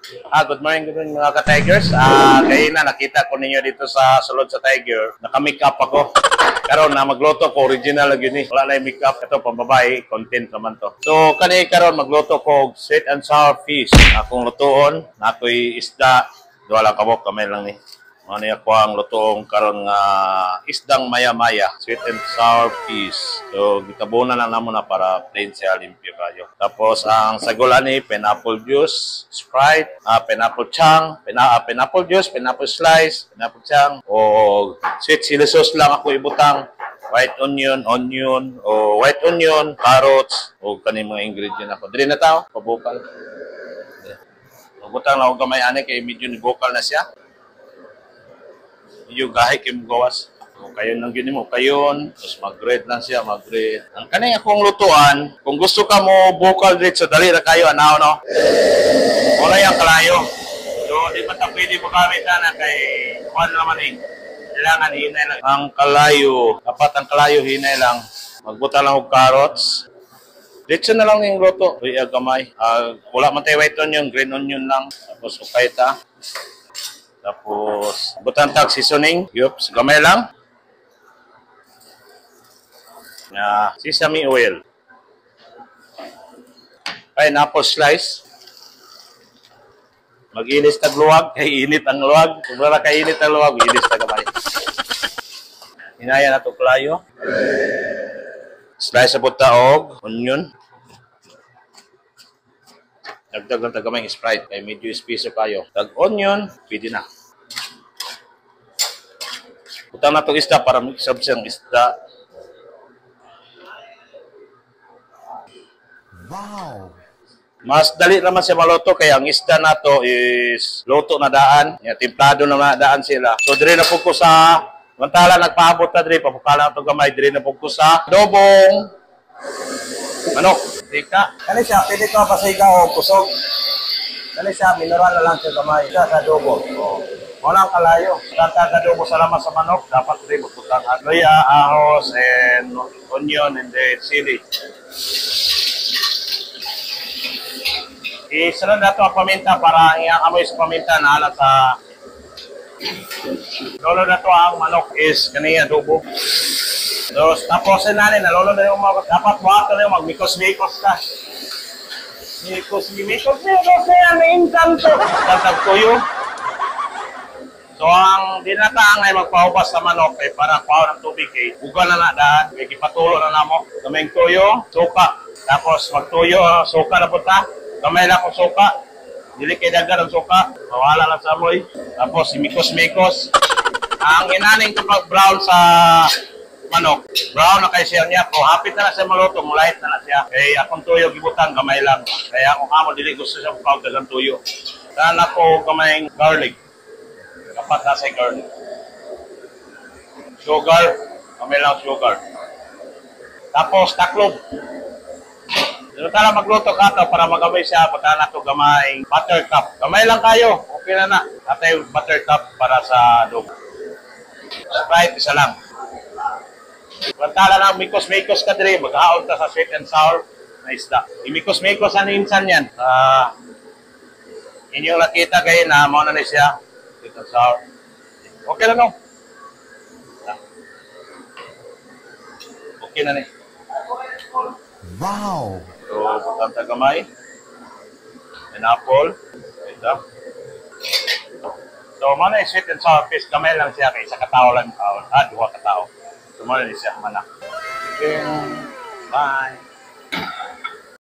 Good morning mga ka-Tigers. Kaya na nakita ko ninyo dito sa Sulod sa Tiger. Naka-makeup ako. Karon na magluto ko original lagi ni. Wala na yung makeup. Ito pambabae, content naman to. So kani karon magluto ko sweet and sour fish. Akong lutoon, na ako'y isda. Wala kabok kamay lang ni. Ano ako ang lutoong karon nga isdang maya-maya, sweet and sour fish. So gitabunan lang namo na para plain siya, limpyo kayo. Tapos ang sagulan ni pineapple juice, Sprite, pineapple chang, pineapple juice, pineapple slice, pineapple chang, o sweet chili sauce lang ako ibutang. White onion, white onion, carrots, o kaning mga ingredient ako. Dili na tao, pabukal. Butang lang og gamay ani kay medyo ni bukal na siya. Yung gahay kayo gawas. Kung kayo nang gini mo, kayon. Tapos mag-grade lang siya, mag-grade. Ang kanina akong lutuan, kung gusto ka mo vocal grade, so dali na kayo, anaw, no? Wala yung kalayo. So, di ba ito pwede mo gamit na kay Juan naman eh. Kailangan hinay lang. Ang kalayo, dapat ang kalayo, hinay lang. Magbuta lang og carrots. Dito na lang yung luto. Uy, gamay. Wala man tayo white onion, green onion lang. Tapos ukayta. Tapos, butan tag seasoning. Yups, gamay lang. Sesame oil. Pineapple slice. Mag-inis tag luwag. Kay init ang luwag. Kung wala kay init ang luwag, inis tag gamay. Hinaya na ito kalayo. Slice sa buta og onion. Dagdag lang tagamay Sprite kay medyo espeso kayo. Tag onion, pwede na. Butang na itong isda para mix-up siyang isda. Wow! Mas dali naman siya maluto kaya ang isda na to is luto na daan. Timplado na daan sila. So dire na po ko sa mantala nagpaabot na dire, papukala na itong gamay, dire na po ko sa adobong manok. Tika. Kani siya, pwede ko pasigaw o kusog. Kani siya, mineral na lang siya gamay. Siya sa adobo. Walang kalayo. Tatag adobo sa laman sa manok, dapat rin magputang luya, ahos, and onion, and then chili. Isunod na ito ang paminta para iyang amoy sa paminta na alat sa lolo na ito ang manok is kaniya adobo. Tapos natin, nalolo na yung mga dapat buhat na yung mag-mikos-mikos ka. Mikos na yan, may inkanto. Tatag tuyo. So, ang dinataang ay magpahubas sa manok ay para pahaw ng tubig eh. Ugal na daan, may kipatulo na namo. Kaming tuyo, suka. Tapos magtuyo, suka na punta. Kamay lang kong suka. Dili kay dagan ang suka. Mawala lang sa amoy. Tapos, mikos-mikos. Ang inaning kapag brown sa manok, brown na kay siya niya. Kung hapit na siya maluto, mulahit na siya. Kaya akong tuyo, gibutan, gamay lang. Kaya kung amo, dili gusto siya pagkawag ng tuyo. Saan ako gamayng garlic. Kapat na sa garlic. Sugar, gamay lang sugar. Tapos, taklob. Dito tala magluto ka to para magamay siya. Pagka na ito gamayng buttercup. Gamay lang kayo. Okay na na. Atay buttercup para sa adobo. Sprite, isa lang. Pagkala na mikos-mikos ka dire, maghaon ka sa sweet and sour na isda. Imikos-mikos ang insan yan. Inyong nakita kayo na mauna na siya. Sweet and sour. Okay lang no? Okay na ni. Wow! So, butang tagamay. Pineapple. Ito. So, mana yung sweet and sour fish. Gamay lang siya kay isa katao lang. Duha katao. Tumulong siya, manak. Okay. Bye.